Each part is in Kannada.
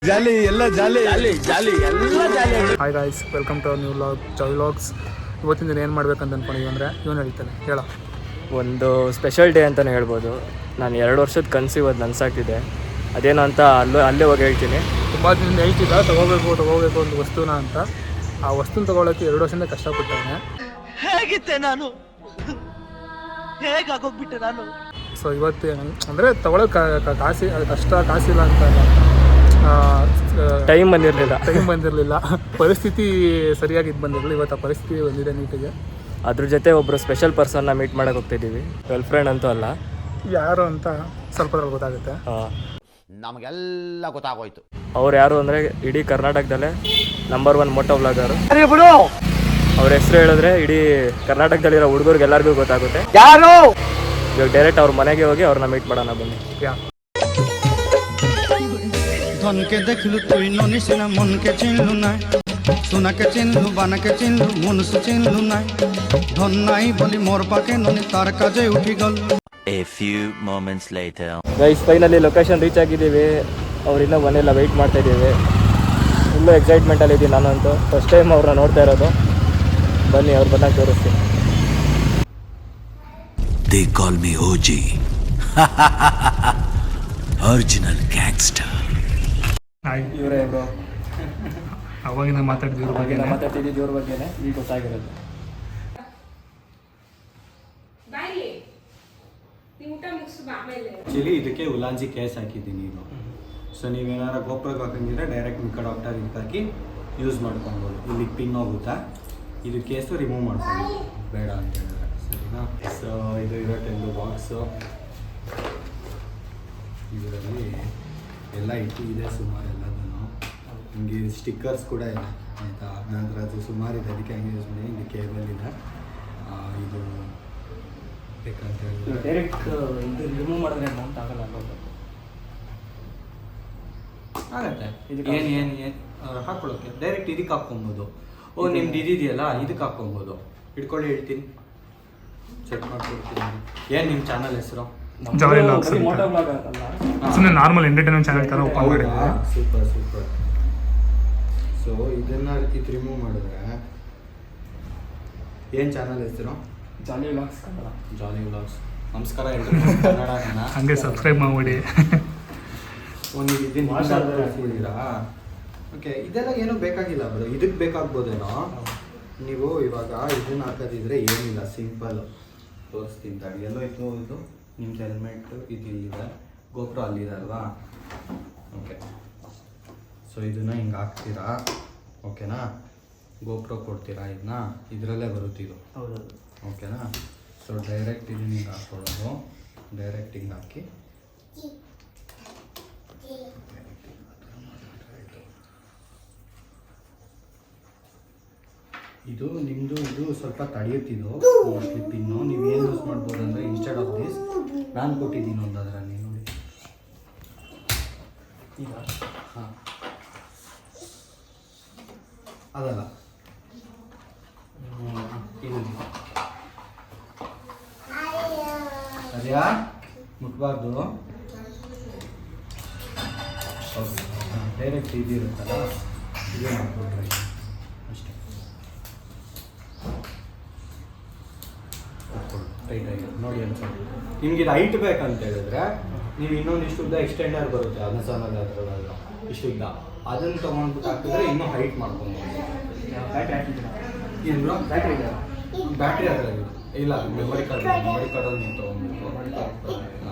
ಜಾಲಿ ಎಲ್ಲ ಜಾಲಿ ಜಾಲಿ ಜಾಲಿ ಎಲ್ಲ ಜಾಲಿ. Hi guys, welcome to new vlogs. ಇವತ್ತಿನ ದಿನ ಏನು ಮಾಡ್ಬೇಕಂತ ಅಂದ್ಕೊಂಡಿದ್ದೀವಿ ಅಂದರೆ ಇವನು ಹೇಳ್ತಾನೆ ಹೇಳ. ಒಂದು ಸ್ಪೆಷಲ್ ಡೇ ಅಂತಲೇ ಹೇಳ್ಬೋದು. ನಾನು 2 ವರ್ಷದ ಕನಸು ಇವತ್ತು ನನಸಾಗ್ತಿದೆ. ಅದೇನು ಅಂತ ಅಲ್ಲೇ ಹೋಗಿ ಹೇಳ್ತೀನಿ. ತುಂಬ ದಿನ ಹೇಳ್ತಿದ್ದ ತೊಗೋಬೇಕು ಒಂದು ವಸ್ತುನ ಅಂತ. ಆ ವಸ್ತುನ ತೊಗೊಳಕ್ಕೆ 2 ವರ್ಷದಿಂದ ಕಷ್ಟಪಟ್ಟವನೆ. ಹೇಗಿದ್ದೆ ನಾನು, ಹೇಗಾಗೋಗ್ಬಿಟ್ಟೆ ನಾನು. ಸೊ ಇವತ್ತು ಅಂದರೆ ತೊಗೊಳಕ್ಕೆ ಕಾಸಿಲ್ಲ ಅಂತ ಟೈಮ್ ಬಂದಿರಲಿಲ್ಲ ಪರಿಸ್ಥಿತಿ ಸರಿಯಾಗಿ ಬಂದಿರಲಿಲ್ಲ. ಇವತ್ತು ಆ ಪರಿಸ್ಥಿತಿ ಬಂದಿದೆ ನೀಟಿಗೆ. ಅದ್ರ ಜೊತೆ ಒಬ್ಬರು ಸ್ಪೆಷಲ್ ಪರ್ಸನ್ನ ಮೀಟ್ ಮಾಡೋಕೆ ಹೋಗ್ತಿದ್ದೀವಿ. ಗರ್ಲ್ ಫ್ರೆಂಡ್ ಅಂತೂ ಅಲ್ಲ, ಯಾರು ಅಂತ ಸ್ವಲ್ಪ ಗೊತ್ತಾಗುತ್ತೆ. ನಮಗೆಲ್ಲ ಗೊತ್ತಾಗೋಯ್ತು. ಅವ್ರು ಯಾರು ಅಂದರೆ ಇಡೀ ಕರ್ನಾಟಕದಲ್ಲೇ ನಂಬರ್ 1 ಮೋಟೋ ವ್ಲಾಗರು. ಅವ್ರ ಹೆಸರು ಹೇಳಿದ್ರೆ ಇಡೀ ಕರ್ನಾಟಕದಲ್ಲಿರೋ ಹುಡುಗರಿಗೆ ಎಲ್ಲರಿಗೂ ಗೊತ್ತಾಗುತ್ತೆ. ಯಾರು ಇವಾಗ ಡೈರೆಕ್ಟ್ ಅವ್ರ ಮನೆಗೆ ಹೋಗಿ ಅವ್ರನ್ನ ಮೀಟ್ ಮಾಡೋಣ ಬನ್ನಿ. ধনকে দেখলু তুই ননিস না, মনকে চিনলু না, সোনাকে চিনলু, বানাকে চিনলু, মনুষ চিনলু না, ধন নাই বলি মোর পাকে ননি তার কাজে উঠি গল. A few moments later. Guys, finally location reach ಆಗಿದ್ದೀವಿ. ಅವ್ರು ಇನ್ನೂ ಮನೆಯಲ್ಲ ವೆಯ್ಟ್ ಮಾಡ್ತಾ ಇದ್ದೀವಿ. ಫುಲ್ಲು ಎಕ್ಸೈಟ್ಮೆಂಟಲ್ಲಿ ಇದ್ದೀನಿ ನಾನಂತೂ. ಫಸ್ಟ್ ಟೈಮ್ ಅವ್ರನ್ನ ನೋಡ್ತಾ ಇರೋದು. ಬನ್ನಿ ಅವ್ರು ಬಂದಾಗ ತೋರಿಸ್ತೀನಿ. They call me OG. Original gangster. ಇವರೇ ಬ್ರೋ. ಅವಾಗಿಂದ ಮಾತಾಡ್ತಿದ್ರು ಬಗ್ಗೆ ಮಾತಾಡ್ತಿದ್ದಿದ್ದು ಇವ್ರ ಬಗ್ಗೆನೇ ಈಗ ಗೊತ್ತಾಗಿರೋದು. ಆ್ಯಕ್ಚುಲಿ ಇದಕ್ಕೆ ಉಲಾಂಜಿ ಕೇಸ್ ಹಾಕಿದ್ದೀನಿ ಇದು. ಸೊ ನೀವೇನಾರು ಗೋಪ್ರಕ್ಕೆ ಹಾಕಂಗಿದ್ರೆ ಡೈರೆಕ್ಟ್ ಮಿಕ್ಕ ಡಾಕ್ಟರ್ ಹಾಕಿ ಯೂಸ್ ಮಾಡ್ಕೊಬೋದು. ಇಲ್ಲಿ ಪಿನ್ ಹೋಗುತ್ತಾ, ಇದು ಕೇಸು ರಿಮೂವ್ ಮಾಡ್ಕೊಂಡು ಬೇಡ ಅಂತ ಹೇಳಿದ್ರೆ ಸರಿನಾ. ಸೊ ಇದು ಇರೋ 10 ಬಾಕ್ಸು. ಇದರಲ್ಲಿ ಎಲ್ಲ ಇದೆ ಸುಮಾರು ಎಲ್ಲದೂ. ಹಿಂಗೆ ಸ್ಟಿಕ್ಕರ್ಸ್ ಕೂಡ ಇದೆ ಆಯಿತಾ. ನಂತರ ಅದು ಸುಮಾರು ಇದೆ, ಅದಕ್ಕೆ ಹಂಗೆ ಯೂಸ್ ಮಾಡಿ. ಇಲ್ಲಿ ಕೇಬಲ್ ಇದೆ. ಇದು ಬೇಕಂತ ಹೇಳಿದ್ರೆ ಡೈರೆಕ್ಟ್ ಇದು ರಿಮೂವ್ ಮಾಡಿದ್ರೆ ಅಮೌಂಟ್ ಆಗಲ್ಲ ಆಗತ್ತೆ. ಏನು ಹಾಕೊಳ್ಳೋಕ್ಕೆ ಡೈರೆಕ್ಟ್ ಇದಕ್ಕೆ ಹಾಕ್ಕೊಬೋದು. ಓ ನಿಮ್ದು ಇದಿದೆಯಲ್ಲ, ಇದಕ್ಕೆ ಹಾಕ್ಕೊಬೋದು. ಇಟ್ಕೊಳ್ಳಿ, ಹೇಳ್ತೀನಿ, ಚೆಕ್ ಮಾಡ್ಕೊಡ್ತೀನಿ. ಏನು ನಿಮ್ಮ ಚಾನಲ್ ಹೆಸರು? ಮೋಟೋ ವ್ಲಾಗ್ ಅಂತಲ್ಲ, ಸುಮ್ಮನೆ ನಾರ್ಮಲ್ ಎಂಟರ್ಟೈನ್ಮೆಂಟ್ ಚಾನಲ್ ಥರ ಓಪನ್ ಮಾಡಿದ್ವಿ. ಸೂಪರ್. ಸೊ ಇದನ್ನು ಇದು ರಿಮೂವ್ ಮಾಡಿದ್ರೆ ಏನು ಚಾನಲ್ ಹೆಸರು? ಜಾಲಿ ವ್ಲಾಗ್ಸ್ ಕನ್ನಡ. ಜಾಲಿ ವ್ಲಾಗ್ಸ್. ನಮಸ್ಕಾರ ಎಲ್ರಿಗೂ. ಕನ್ನಡನ ಹಂಗೆ ಸಬ್ಸ್ಕ್ರೈಬ್ ಮಾಡಿಬಿಡಿ. ಒಂದು ಇದೀರಾ? ಓಕೆ, ಇದೆಲ್ಲ ಏನೂ ಬೇಕಾಗಿಲ್ಲ ಬರೋ. ಇದಕ್ಕೆ ಬೇಕಾಗ್ಬೋದೇನೋ. ನೀವು ಇವಾಗ ಇದನ್ನು ಹಾಕೋದಿದ್ರೆ ಏನಿಲ್ಲ, ಸಿಂಪಲ್ ತೋರಿಸ್ತೀನಿ ತಡಿ. ಎಲ್ಲೋ ಇತ್ತು ಇದು ನಿಮ್ದು ಹೆಲ್ಮೆಟ್. ಇದು ಇಲ್ಲಿದೆ, ಗೋಪ್ರೋ ಅಲ್ಲಿದೆ ಅಲ್ವಾ? ಓಕೆ, ಸೊ ಇದನ್ನು ಹಿಂಗೆ ಹಾಕ್ತೀರಾ. ಓಕೆನಾ? ಗೋಪ್ರೋ ಕೊಡ್ತೀರಾ, ಇದನ್ನ ಇದರಲ್ಲೇ ಬರುತ್ತೆ ಇದು. ಓಕೆನಾ? ಸೊ ಡೈರೆಕ್ಟ್ ಇದನ್ನ ಹಿಂಗೆ ಹಾಕ್ಕೊಳ್ಳೋದು. ಡೈರೆಕ್ಟ್ ಹಿಂಗೆ ಹಾಕಿ ಇದು ನಿಮ್ಮದು ಇದು ಸ್ವಲ್ಪ ತಡೆಯುತ್ತಿದ್ದು ಸ್ಲಿಪ್ಪಿನ್ನು. ನೀವು ಏನು ಯೂಸ್ ಮಾಡ್ಬೋದು ಅಂದರೆ ಇನ್ಸ್ಟೆಡ್ ಆಫ್ ದಿಸ್ ನಾನು ಕೊಟ್ಟಿದ್ದೀನಿ ಒಂದು ಅದರಲ್ಲಿ ನೋಡಿ. ಈಗ ಹಾಂ ಅದಲ್ಲ, ಇದು ಅದ್ಯಾ ಮುಟ್ಬಾರ್ದು. ಓಕೆ, ಡೈರೆಕ್ಟ್ ಇದಿರುತ್ತಲ್ಲ, ಇದೇ ಮಾಡ್ಕೊಟ್ರಿ ಅಷ್ಟೇ. ಟೈಟಾಗಿ ನೋಡಿ ಅನ್ಸೋದು. ನಿಮ್ಗೆ ಇದು ಹೈಟ್ ಬೇಕಂತ ಹೇಳಿದ್ರೆ ನೀವು ಇನ್ನೊಂದಿಷ್ಟು ಉದ್ದ ಎಕ್ಸ್ಟೆಂಡರ್ ಬರುತ್ತೆ ಅಮೆಝಾನಲ್ಲಿ, ಅದರಲ್ಲ ಇಷ್ಟು ಉದ್ದ, ಅದನ್ನು ತೊಗೊಂಡ್ಬಿಟ್ಟು ಹಾಕಿದ್ರೆ ಇನ್ನೂ ಹೈಟ್ ಮಾಡ್ಕೊಬೋದು. ಏನು ಬ್ರೋ? ಬ್ಯಾಟ್ರಿ ಅದರಲ್ಲಿ ಇಲ್ಲ, ಮೆಮೊರಿ ಕಾರ್ಡಲ್ಲಿ ನೀವು ತೊಗೊಂಡ್ಬಿಟ್ಟು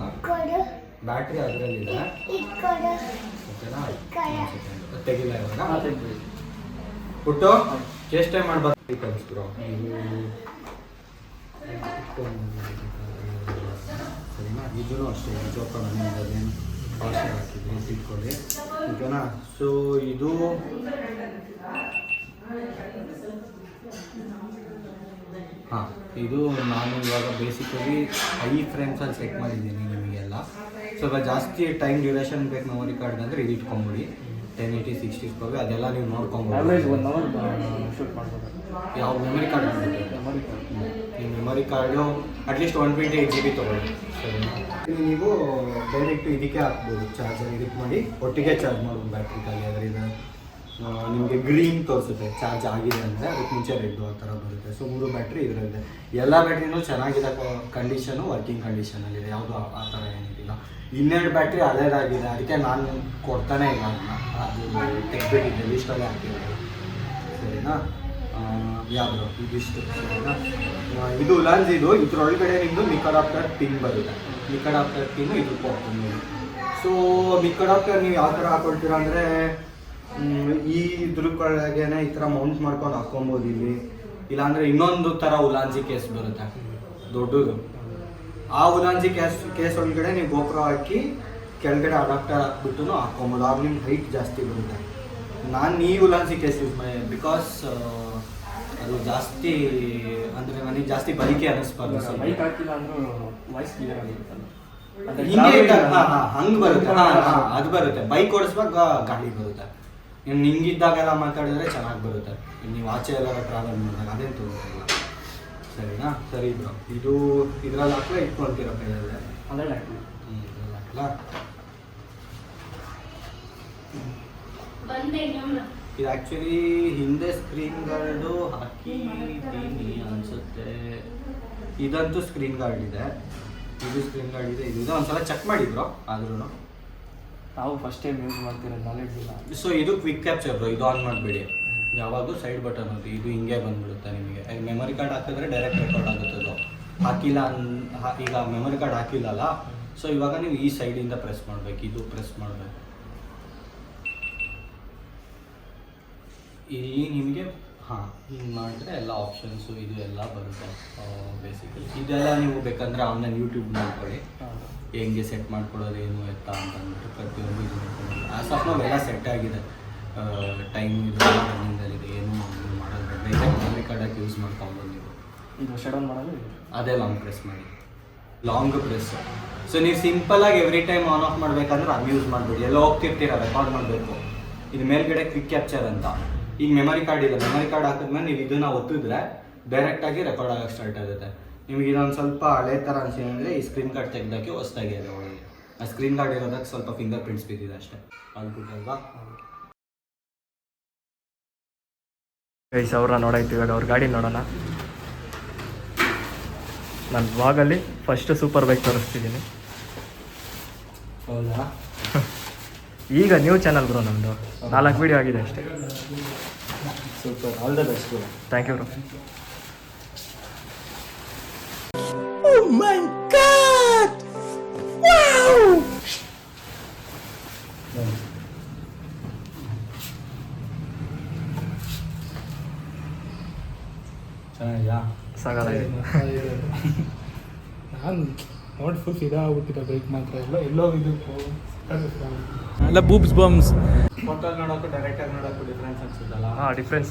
ಬ್ಯಾಟ್ರಿ ಅದರಲ್ಲಿದೆ. ಓಕೆನಾ? ತೆಗಿಲ್ಲ ಇವಾಗ ಬಿಟ್ಟು ಚೇಷ್ಟೆ ಮಾಡಬಾರ್ದು. ಕಳಿಸ್ಬ್ರೋ ಸರಿನಾ? ಇದೂ ಅಷ್ಟೇ, ಜೋಪಾನ ಅದೇನು ಕಾಸ್ಟ್ ಹಾಕಿದ್ವಿ ಇಟ್ಕೊಳ್ಳಿ. ಓಕೆನಾ? ಸೊ ಇದು ಹಾಂ, ಇದು ನಾನು ಇವಾಗ ಬೇಸಿಕಲಿ ಐ ಫ್ರೇಮ್ಸಲ್ಲಿ ಸೆಟ್ ಮಾಡಿದ್ದೀನಿ ನಿಮಗೆಲ್ಲ. ಸ್ವಲ್ಪ ಜಾಸ್ತಿ ಟೈಮ್ ಡ್ಯೂರೇಷನ್ ಬೇಕು ಮೆಮೊರಿ ಕಾರ್ಡ್ ಅಂದರೆ ಇದು ಇಟ್ಕೊಂಬಿಡಿ. 1080 60 ಇಟ್ಕೊಳ್ಳಿ, ಅದೆಲ್ಲ ನೀವು ನೋಡ್ಕೊಬೋದು. 1 hour ಶೂಟ್ ಮಾಡ್ಬೋದು. ಯಾವ ಮೆಮೊರಿ ಕಾರ್ಡ್ ನಿಮ್ಮ ಮೆಮೊರಿ ಕಾರ್ಡು ಅಟ್ಲೀಸ್ಟ್ 128 GB ತೊಗೊಳ್ಳಿ. ಸರಿ, ನೀವು ಡೈರೆಕ್ಟ್ ಇದಕ್ಕೆ ಹಾಕ್ಬೋದು ಚಾರ್ಜರ್. ಇದಕ್ಕೆ ಮಾಡಿ ಒಟ್ಟಿಗೆ ಚಾರ್ಜ್ ಮಾಡ್ಬೋದು ಬ್ಯಾಟ್ರಿ ಖಾಲಿ ಇದೆ. ನಿಮಗೆ ಗ್ರೀನ್ ತೋರಿಸುತ್ತೆ ಚಾರ್ಜ್ ಆಗಿದೆ ಅಂದರೆ, ಅದಕ್ಕೆ ಮುಂಚೆ ರೆಡ್ ಆ ಥರ ಬರುತ್ತೆ. ಸೊ 3 ಬ್ಯಾಟ್ರಿ ಇದರಲ್ಲಿದೆ. ಎಲ್ಲ ಬ್ಯಾಟ್ರಿನೂ ಚೆನ್ನಾಗಿದೆ, ಕಂಡೀಷನು ವರ್ಕಿಂಗ್ ಕಂಡೀಷನಲ್ಲಿದೆ, ಯಾವುದೂ ಆ ಥರ ಏನಿಲ್ಲ. 12 ಬ್ಯಾಟ್ರಿ ಹಳೇದಾಗಿದೆ, ಅದಕ್ಕೆ ನಾನು ಕೊಡ್ತಾನೆ ಇಲ್ಲ ಅದನ್ನ, ಅದು ತೆಗ್ಬಿಟ್ಟಿದ್ದೆ, ಲಿಸ್ಟಲ್ಲೇ ಹಾಕಿರೋದು. ಸರಿನಾ? ಯಾವುದು ಇದಿಷ್ಟು ಸರಿನಾ? ಇದು ಉಲಾನ್ಸ್. ಇದ್ರೊಳಗಡೆ ನಿಮ್ಮದು ಮಿಕಡಾಪ್ಟರ್ ಪಿನ್ ಬರುತ್ತೆ. ಮಿಕಡಾಪ್ಟರ್ ಪಿನ್ ಇದು ಕೊಡ್ತೀನಿ. ಸೊ ಮಿಕಡಾಪ್ಟರ್ ನೀವು ಯಾವ ಥರ ಹಾಕೊಳ್ತೀರಾ ಅಂದರೆ, ಈ ಇದ್ರೊಳಗೇನೆ ಈ ಥರ ಮೌಂಟ್ ಮಾಡ್ಕೊಂಡು ಹಾಕೊಬೋದು ಇಲ್ಲಿ. ಇಲ್ಲಾಂದರೆ ಇನ್ನೊಂದು ಥರ ಉಲಾನ್ಸಿ ಕೇಸ್ ಬರುತ್ತೆ ದೊಡ್ಡದು. ಆ ಉಲಾನ್ಸಿ ಕೇಸ್ ಒಳಗಡೆ ನೀವು ಗೋಪುರ ಹಾಕಿ ಕೆಳಗಡೆ ಅಡಾಪ್ಟರ್ ಹಾಕ್ಬಿಟ್ಟು ಹಾಕೊಬೋದು. ಆಗ ನಿಮ್ಗೆ ಹೈಟ್ ಜಾಸ್ತಿ ಬರುತ್ತೆ. ನಾನು ಈ ಉಲಾನ್ಸಿ ಕೇಸ್ ಯೂಸ್ ಮಾಡಿ, ಬಿಕಾಸ್ ಅದು ಜಾಸ್ತಿ ಅಂದರೆ ನನಗೆ ಜಾಸ್ತಿ ಬಲಿಕೆ ಅನ್ನಿಸ್ಬಾರ್ದು. ಬೈಕ್ ಹಾಕಿಲ್ಲ ಅಂದ್ರೂ ವಾಯ್ಸ್ ಕ್ಲಿಯರ್ ಆಗಿರುತ್ತಲ್ಲ, ಹಿಂಗೆ ಹಂಗೆ ಬರುತ್ತೆ. ಅದು ಬರುತ್ತೆ. ಬೈಕ್ ಓಡಿಸುವಾಗ ಗಾಳಿ ಬರುತ್ತೆ. ನೀವು ಹಿಂಗಿದ್ದಾಗೆಲ್ಲ ಮಾತಾಡಿದ್ರೆ ಚೆನ್ನಾಗಿ ಬರುತ್ತೆ. ನೀವು ಆಚೆ ಎಲ್ಲಾರ ಟ್ರಾವೆಲ್ ಮಾಡಿದಾಗ ಅದೇನು ತೊಗೊಳ್ತಿಲ್ಲ. ಸರಿನಾ? ಸರಿ ಬ್ರೋ. ಇದು ಇದ್ರಲ್ಲಿ ಹಾಕಲೇ ಇಟ್ಕೊಳ್ತೀರ ಕೈಯಲ್ಲೇ? ಅದರಲ್ಲಿ ಹಾಕಿ. ಇದ್ರಲ್ಲಿ ಹಾಕಲ್ಲ. ಇದು ಆ್ಯಕ್ಚುಲಿ ಹಿಂದೆ ಸ್ಕ್ರೀನ್ ಗಾರ್ಡು ಹಾಕಿದ್ದೀನಿ ಅನಿಸುತ್ತೆ. ಇದಂತೂ ಸ್ಕ್ರೀನ್ ಗಾರ್ಡ್ ಇದೆ, ಇದು ಸ್ಕ್ರೀನ್ ಗಾರ್ಡ್ ಇದೆ, ಇದು ಒಂದ್ಸಲ ಚೆಕ್ ಮಾಡಿದ್ರು. ಆದ್ರೂ ನಾವು ಫಸ್ಟ್ ಟೈಮ್ ಯೂಸ್ ಮಾಡ್ತಿರೋದು, ನಾಲೆಡ್ಜ್ ಇಲ್ಲ. ಸೊ ಇದು ಕ್ವಿಕ್ ಕ್ಯಾಪ್ಚರ್ ಬ್ರೋ. ಇದು ಆನ್ ಮಾಡಬೇಡಿ ಯಾವಾಗೂ. ಸೈಡ್ ಬಟನ್ ಅದು, ಇದು ಹಿಂಗೆ ಬಂದ್ಬಿಡುತ್ತೆ ನಿಮಗೆ. ಮೆಮೊರಿ ಕಾರ್ಡ್ ಹಾಕಿದ್ರೆ ಡೈರೆಕ್ಟ್ ರೆಕಾರ್ಡ್ ಆಗುತ್ತೆ. ಅದು ಹಾಕಿಲ್ಲ ಈಗ ಮೆಮೊರಿ ಕಾರ್ಡ್ ಹಾಕಿಲ್ಲಲ್ಲ, ಸೊ ಇವಾಗ ನೀವು ಈ ಸೈಡಿಂದ ಪ್ರೆಸ್ ಮಾಡಬೇಕು, ಇದು ಪ್ರೆಸ್ ಮಾಡಬೇಕು. ಇಲ್ಲಿ ನಿಮಗೆ ಹಿಂಗೆ ಮಾಡಿದ್ರೆ ಎಲ್ಲ ಆಪ್ಷನ್ಸು ಇದು ಎಲ್ಲ ಬರುತ್ತೆ ಬೇಸಿಕಲಿ. ಇದೆಲ್ಲ ನೀವು ಬೇಕಂದರೆ ಆನ್ಲೈನ್ ಯೂಟ್ಯೂಬ್ ನೋಡ್ಕೊಳ್ಳಿ, ಹೆಂಗೆ ಸೆಟ್ ಮಾಡ್ಕೊಳ್ಳೋದು ಏನು ಎತ್ತ ಅಂತಂದ್ಬಿಟ್ಟು ಪ್ರತಿಯೊಂದು ಇದು ನೋಡ್ಕೊಂಡು. ಆಸ್ ಆಫ್ ನಾವೆಲ್ಲ ಸೆಟ್ ಆಗಿದೆ. ಟೈಮ್ ಇದು ರನ್ನಿಂಗಲ್ಲಿದೆ, ಏನು ಮಾಡೋದು ಬೇಡ. ಮೆಮೊರಿ ಕಾರ್ಡಾಗಿ ಯೂಸ್ ಮಾಡ್ಕೊಬೋದು ನೀವು. ಇದು ಶಟ್ ಡೌನ್ ಮಾಡೋದು ಅದೇ ಲಾಂಗ್ ಪ್ರೆಸ್ ಮಾಡಿ, ಲಾಂಗ್ ಪ್ರೆಸ್. ಸೊ ನೀವು ಸಿಂಪಲಾಗಿ ಎವ್ರಿ ಟೈಮ್ ಆನ್ ಆಫ್ ಮಾಡಬೇಕಂದ್ರೆ ಅದು ಯೂಸ್ ಮಾಡಬೇಡಿ. ಎಲ್ಲ ಹೋಗ್ತಿರ್ತೀರ ರೆಕಾರ್ಡ್ ಮಾಡಬೇಕು. ಇದು ಮೇಲ್ಗಡೆ ಕ್ವಿಕ್ ಕ್ಯಾಪ್ಚರ್ ಅಂತ. ಈಗ ಮೆಮೊರಿ ಕಾರ್ಡ್ ಇದೆ, ಮೆಮೊರಿ ಕಾರ್ಡ್ ಹಾಕಿದ್ಮೇಲೆ ನೀವು ಇದನ್ನು ಒತ್ತಿದ್ರೆ ಡೈರೆಕ್ಟಾಗಿ ರೆಕಾರ್ಡ್ ಆಗೋಕ್ಕೆ ಸ್ಟಾರ್ಟ್ ಆಗುತ್ತೆ. ನಿಮಗೆ ಇದೊಂದು ಸ್ವಲ್ಪ ಹಳೆ ಥರ ಅನಿಸಿದ್ರೆ ಈ ಸ್ಕ್ರೀನ್ ಕಾರ್ಡ್ ತೆಗೆದಕ್ಕೆ ಹೊಸ್ದಾಗಿ ಇದೆ ಒಳಗೆ. ಆ ಸ್ಕ್ರೀನ್ ಕಾರ್ಡ್ ಇರೋದಕ್ಕೆ ಸ್ವಲ್ಪ ಫಿಂಗರ್ ಪ್ರಿಂಟ್ಸ್ ಬಿದ್ದಿದೆ ಅಷ್ಟೇ. ಅಲ್ವಾ ಗೈಸ್? ಅವ್ರನ್ನ ನೋಡಾಯ್ತು. ಇವಾಗ ಅವ್ರ ಗಾಡಿ ನೋಡೋಣ. ನನ್ನ ಬ್ಲಾಗಲ್ಲಿ ಫಸ್ಟ್ ಸೂಪರ್ ಬೈಕ್ ತೋರಿಸ್ತಿದ್ದೀನಿ. ಹೌದಾ? ಈಗ ನ್ಯೂ ಚಾನಲ್ ಬ್ರೋ ನಮ್ಮದು, 4 ವೀಡಿಯೋ ಆಗಿದೆ ಅಷ್ಟೇ. Super, all the best bro. Thank you bro. ಚೆನ್ನಾಗಿದೆಯಾ? ಸಾಕಾಗಿದೆ. ನಾನು ನೋಡಿ ಫುಲ್ ಇದಾಗ್ಬಿಟ್ಟಿದ್ದೆ ಬೈಕ್ ಮಾತ್ರ. ಎಲ್ಲೋ ಇದು ಎಲ್ಲ ಬೂಬ್ಸ್ ಬಮ್ಸ್. ಫೋಟೋ ನೋಡೋಕ್ಕೂ ಡೈರೆಕ್ಟಾಗಿ ನೋಡೋಕ್ಕೂ ಡಿಫ್ರೆನ್ಸ್ ಅನ್ಸುತ್ತಲ್ಲ? ಹಾಂ, ಡಿಫ್ರೆನ್ಸ್.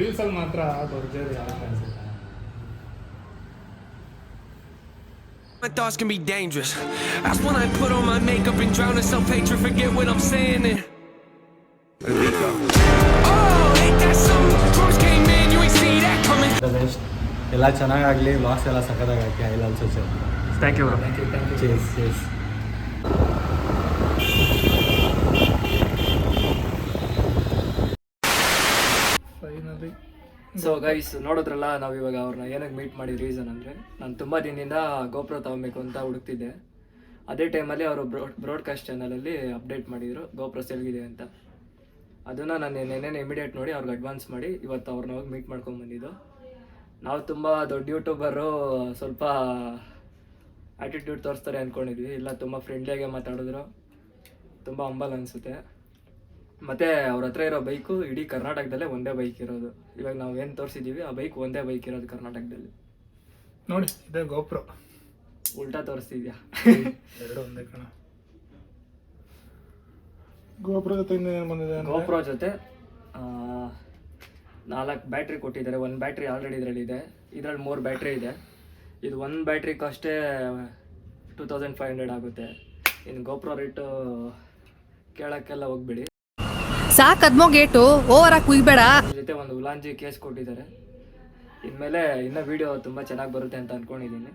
ರೀಲ್ಸಲ್ಲಿ ಮಾತ್ರ ಬರ್ಜರಿ ಅನ್ಸುತ್ತೆ. My thoughts can be dangerous. That's when I put on my makeup and drown in self-hatred. Forget what I'm saying and oh, ain't that something? Drums came in, you ain't see that coming. ಎಲ್ಲ ಚೆನ್ನಾಗಾಗಲಿ, ಲಾಸ್ ಎಲ್ಲ ಸಖತ್ತಾಗಿ ಹಾಕಿ. I love such. Thank you bro. Chase chase. Finally so guys, ನೋಡಿದ್ರಲ್ಲ, ನಾವು ಇವಾಗ ಅವ್ರನ್ನ ಏನಕ್ಕೆ ಮೀಟ್ ಮಾಡಿದ ರೀಸನ್ ಅಂದರೆ, ನಾನು ತುಂಬ ದಿನದಿಂದ ಗೋಪ್ರೋ ತಗೊಬೇಕು ಅಂತ ಹುಡುಕ್ತಿದ್ದೆ. ಅದೇ ಟೈಮಲ್ಲಿ ಅವರು ಬ್ರಾಡ್ಕಾಸ್ಟ್ ಚಾನಲಲ್ಲಿ ಅಪ್ಡೇಟ್ ಮಾಡಿದರು ಗೋಪ್ರೋ ಸೆಲ್ಗಿದೆ ಅಂತ. ಅದನ್ನು ನಾನು ನೆನ್ನೆ ಇಮಿಡಿಯೇಟ್ ನೋಡಿ ಅವ್ರಿಗೆ ಅಡ್ವಾನ್ಸ್ ಮಾಡಿ ಇವತ್ತು ಅವ್ರನ್ನ ಹೋಗಿ ಮೀಟ್ ಮಾಡ್ಕೊಂಡ್ಬಂದಿದ್ದು. ನಾವು ತುಂಬ ದೊಡ್ಡ ಯೂಟ್ಯೂಬರು, ಸ್ವಲ್ಪ ಆ್ಯಟಿಟ್ಯೂಡ್ ತೋರಿಸ್ತಾರೆ ಅಂದ್ಕೊಂಡಿದ್ವಿ. ಇಲ್ಲ, ತುಂಬ ಫ್ರೆಂಡ್ಲಿಯಾಗೆ ಮಾತಾಡಿದ್ರು, ತುಂಬ ಹಂಬಲ್ ಅನಿಸುತ್ತೆ. ಮತ್ತು ಅವ್ರ ಹತ್ರ ಇರೋ ಬೈಕು ಇಡೀ ಕರ್ನಾಟಕದಲ್ಲೇ ಒಂದೇ ಬೈಕ್ ಇರೋದು. ಇವಾಗ ನಾವು ಏನು ತೋರಿಸಿದ್ದೀವಿ ಆ ಬೈಕ್ ಒಂದೇ ಬೈಕ್ ಇರೋದು ಕರ್ನಾಟಕದಲ್ಲಿ. ನೋಡಿ, ಇದೇ ಗೋಪ್ರೋ. ಉಲ್ಟಾ ತೋರಿಸ್ತಿದ್ಯಾ? ಎರಡು ಒಂದೇ ಕಣ. ಗೋಪ್ರೋ ಜೊತೆ ಏನು ಬಂದಿದೆ? ಗೋಪ್ರೋ ಜೊತೆ 4 ಬ್ಯಾಟ್ರಿ ಕೊಟ್ಟಿದ್ದಾರೆ. 1 ಬ್ಯಾಟ್ರಿ ಆಲ್ರೆಡಿ ಇದರಲ್ಲಿದೆ. ಇದರಲ್ಲಿ 3 ಬ್ಯಾಟ್ರಿ ಇದೆ. ಇದು 1 ಬ್ಯಾಟ್ರಿ ಕಾಸ್ಟೇ 2500 ಆಗುತ್ತೆ. ಇನ್ನು ಗೋಪ್ರೋ ರೇಟು ಕೇಳೋಕ್ಕೆಲ್ಲ ಹೋಗ್ಬೇಡಿ. ಸಾಕದ್ಮೋ ಗೇಟು ಓವರ್ ಆಗಿ ಕುಯ್ಬೇಡ. ಜೊತೆ ಒಂದು ಉಲಾಂಜಿ ಕೇಸ್ ಕೊಟ್ಟಿದ್ದಾರೆ. ಇನ್ಮೇಲೆ ಇನ್ನೂ ವಿಡಿಯೋ ತುಂಬ ಚೆನ್ನಾಗಿ ಬರುತ್ತೆ ಅಂತ ಅಂದ್ಕೊಂಡಿದ್ದೀನಿ.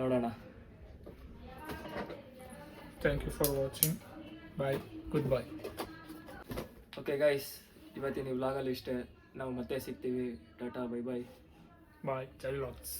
ನೋಡೋಣ. Thank you for watching. Bye. Good bye. Okay guys, ಇವತ್ತಿನ ವ್ಲಾಗಲ್ಲಿ ಇಷ್ಟೇ. ನಾವು ಮತ್ತೆ ಸಿಗ್ತೀವಿ. ಟಾಟಾ, ಬೈ ಬಾಯ್. ಬಾಯ್, ಜೈ ಲಾಕ್ಸ್.